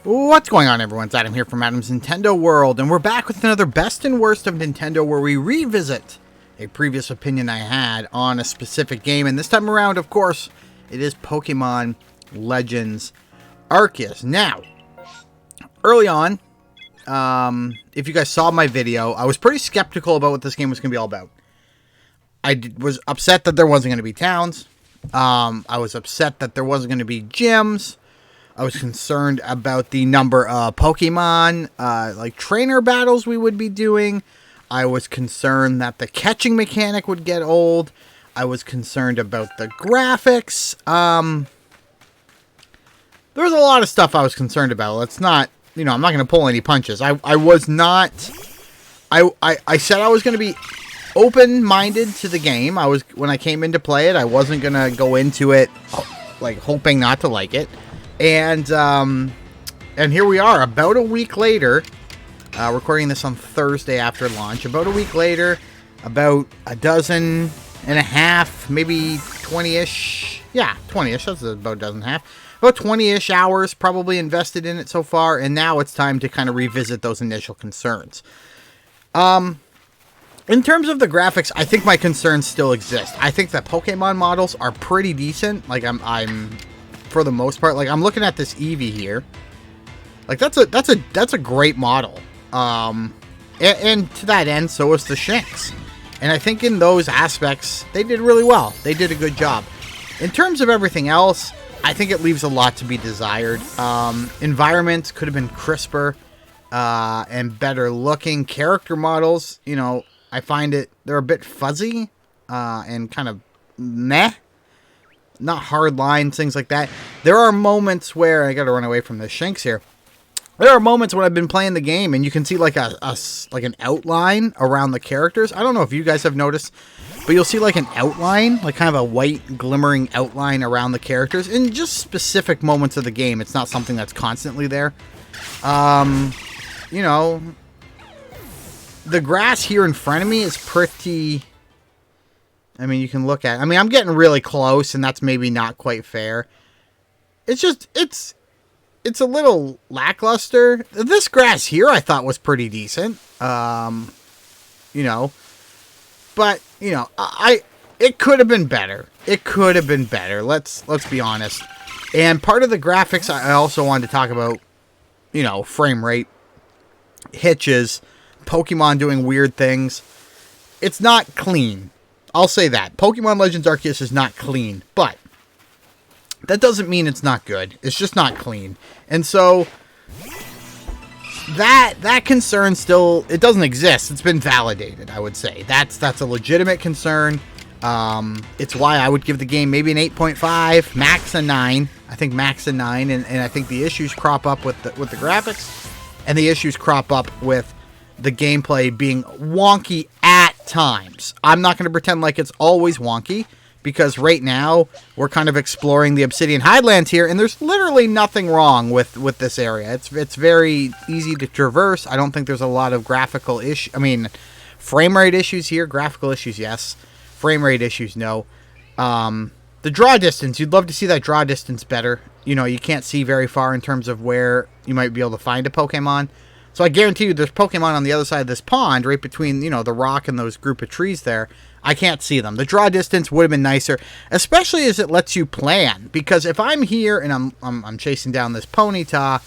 What's going on, everyone? It's Adam here from Adam's Nintendo World, and we're back with another Best and Worst of Nintendo, where we revisit a previous opinion I had on a specific game. And this time around, of course, it is Pokemon Legends Arceus. Now, early on, if you guys saw my video, I was pretty skeptical about what this game was going to be all about. I was upset that there wasn't going to be towns. I was upset that there wasn't going to be gyms. I was concerned about the number of Pokemon, like trainer battles we would be doing. I was concerned that the catching mechanic would get old. I was concerned about the graphics. There was a lot of stuff I was concerned about. Let's not, I'm not going to pull any punches. I was not, I said I was going to be open-minded to the game. When I came in to play it, I wasn't going to go into it, like, hoping not to like it. And here we are, about a week later, recording this on Thursday after launch. About a week later, about a dozen and a half, maybe 20-ish. Yeah, 20-ish, that's about a dozen and a half. About 20-ish hours probably invested in it so far, and now it's time to kind of revisit those initial concerns. In terms of the graphics, I think my concerns still exist. I think that Pokemon models are pretty decent. Like, I'm for the most part, like, I'm looking at this Eevee here. Like, that's a great model. And to that end, so is the Shinx. And I think in those aspects, they did really well. They did a good job. In terms of everything else, I think it leaves a lot to be desired. Environments could have been crisper and better looking. Character models, I find they're a bit fuzzy and kind of meh. Not hard lines, things like that. There are moments where, I gotta run away from the Shinx here. There are moments when I've been playing the game and you can see like an outline around the characters. I don't know if you guys have noticed, but you'll see like an outline, like kind of a white glimmering outline around the characters in just specific moments of the game. It's not something that's constantly there. The grass here in front of me is pretty... you can look at... I'm getting really close, and that's maybe not quite fair. It's just... It's a little lackluster. This grass here I thought was pretty decent. But, it could have been better. It could have been better. Let's be honest. And part of the graphics I also wanted to talk about, frame rate, hitches, Pokemon doing weird things. It's not clean. I'll say that. Pokemon Legends Arceus is not clean, but that doesn't mean it's not good. It's just not clean. And so that concern still, it doesn't exist. It's been validated, I would say. That's a legitimate concern. It's why I would give the game maybe an 8.5, max a 9. I think max a 9, and I think the issues crop up with the graphics, and the issues crop up with the gameplay being wonky at times. I'm not going to pretend like it's always wonky, because right now we're kind of exploring the Obsidian Highlands here, and there's literally nothing wrong with this area. It's very easy to traverse. I don't think there's a lot of graphical frame rate issues here. Graphical issues, yes. Frame rate issues, no. The draw distance, you'd love to see that draw distance better. You can't see very far in terms of where you might be able to find a Pokemon. So I guarantee you there's Pokemon on the other side of this pond, right between, the rock and those group of trees there. I can't see them. The draw distance would have been nicer, especially as it lets you plan. Because if I'm here and I'm chasing down this Ponyta,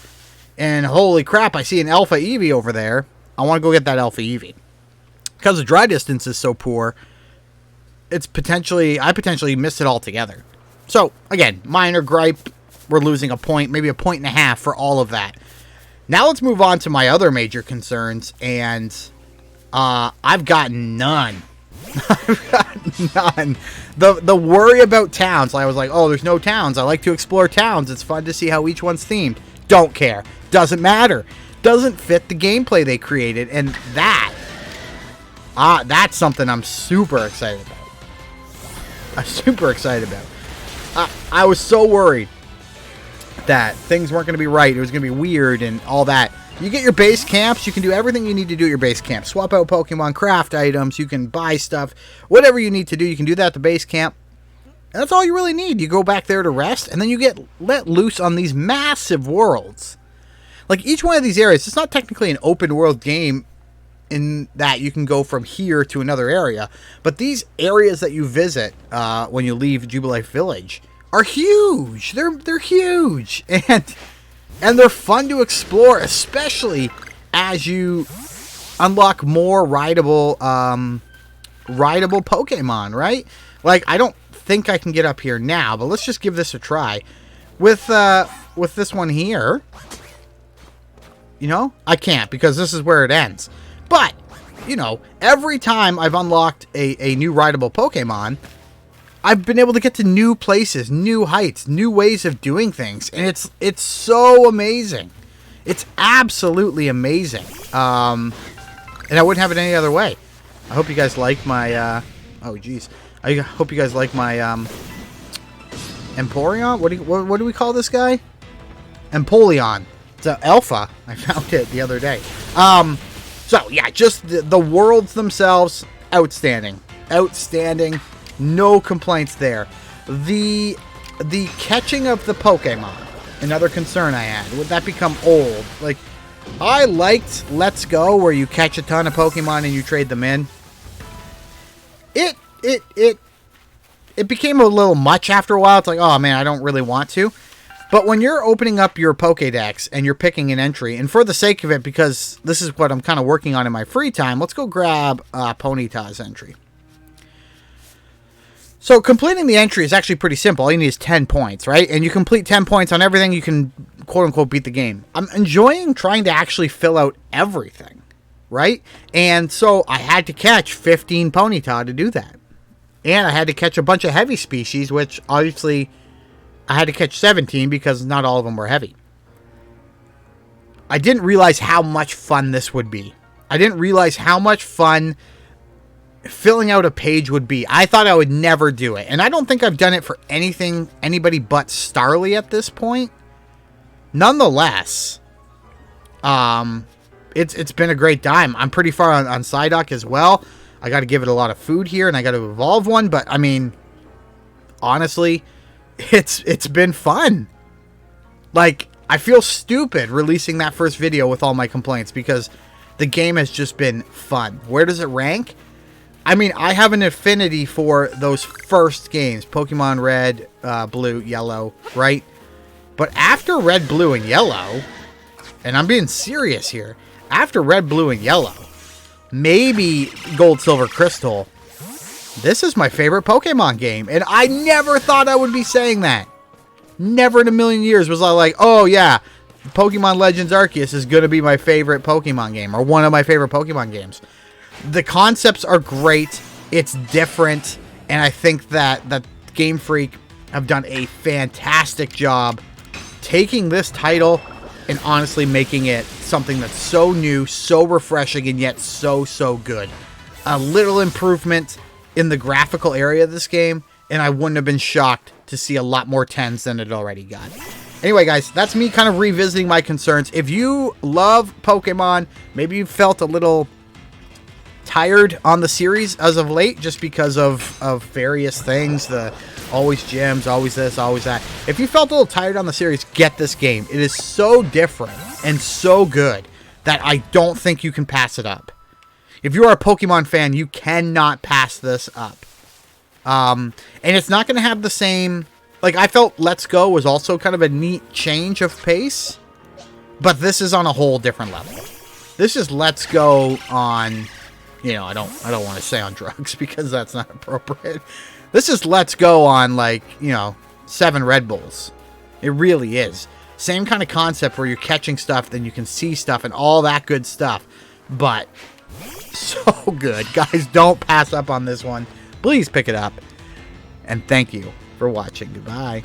and holy crap, I see an Alpha Eevee over there, I want to go get that Alpha Eevee. Because the draw distance is so poor, I potentially missed it altogether. So, again, minor gripe. We're losing a point, maybe a point and a half for all of that. Now let's move on to my other major concerns, and I've got none. I've got none. The worry about towns, I was like, oh, there's no towns. I like to explore towns. It's fun to see how each one's themed. Don't care. Doesn't matter. Doesn't fit the gameplay they created, and that's something I'm super excited about. I was so worried that things weren't going to be right. It was going to be weird and all that. You get your base camps. You can do everything you need to do at your base camp. Swap out Pokemon, craft items. You can buy stuff. Whatever you need to do, you can do that at the base camp. And that's all you really need. You go back there to rest, and then you get let loose on these massive worlds. Like, each one of these areas, it's not technically an open world game in that you can go from here to another area, but these areas that you visit when you leave Jubilife Village are huge. They're huge, and they're fun to explore, especially as you unlock more rideable Pokemon, right? Like, I don't think I can get up here now, but let's just give this a try. With this one here, you know, I can't because this is where it ends. But, you know, every time I've unlocked a new rideable Pokemon, I've been able to get to new places, new heights, new ways of doing things, and it's so amazing. It's absolutely amazing. And I wouldn't have it any other way. I hope you guys like my oh geez. I hope you guys like my Empoleon? What do we call this guy? Empoleon. It's an alpha. I found it the other day. So yeah, just the worlds themselves, outstanding. Outstanding. No complaints there. The catching of the Pokemon, another concern I had. Would that become old? Like, I liked Let's Go, where you catch a ton of Pokemon and you trade them in. It became a little much after a while. It's like, oh man, I don't really want to. But when you're opening up your Pokédex and you're picking an entry, and for the sake of it, because this is what I'm kind of working on in my free time, let's go grab Ponyta's entry. So completing the entry is actually pretty simple. All you need is 10 points, right? And you complete 10 points on everything, you can quote-unquote beat the game. I'm enjoying trying to actually fill out everything, right? And so I had to catch 15 Ponyta to do that. And I had to catch a bunch of heavy species, which obviously I had to catch 17 because not all of them were heavy. I didn't realize how much fun this would be. I didn't realize how much fun filling out a page would be. I thought I would never do it. And I don't think I've done it for anybody but Starly at this point. Nonetheless, it's been a great time. I'm pretty far on Psyduck as well. I got to give it a lot of food here, and I got to evolve one. But I mean, honestly, it's been fun. Like, I feel stupid releasing that first video with all my complaints because the game has just been fun. Where does it rank? I mean, I have an affinity for those first games, Pokemon Red, Blue, Yellow, right? But after Red, Blue, and Yellow, and I'm being serious here, after Red, Blue, and Yellow, maybe Gold, Silver, Crystal, this is my favorite Pokemon game. And I never thought I would be saying that. Never in a million years was I like, oh yeah, Pokemon Legends Arceus is going to be my favorite Pokemon game, or one of my favorite Pokemon games. The concepts are great. It's different. And I think that Game Freak have done a fantastic job taking this title and honestly making it something that's so new, so refreshing, and yet so good. A little improvement in the graphical area of this game, and I wouldn't have been shocked to see a lot more 10s than it already got. Anyway, guys, that's me kind of revisiting my concerns. If you love Pokemon, maybe you felt a little tired on the series as of late just because of various things, the always gyms, always this, always that. If you felt a little tired on the series, get this game. It is so different and so good that I don't think you can pass it up. If you are a Pokemon fan, you cannot pass this up. And it's not going to have the same... Like, I felt Let's Go was also kind of a neat change of pace, but this is on a whole different level. This is Let's Go on... You know, I don't want to say on drugs because that's not appropriate. This is Let's Go on, like, you know, 7 Red Bulls. It really is. Same kind of concept where you're catching stuff, then you can see stuff and all that good stuff. But so good. Guys, don't pass up on this one. Please pick it up. And thank you for watching. Goodbye.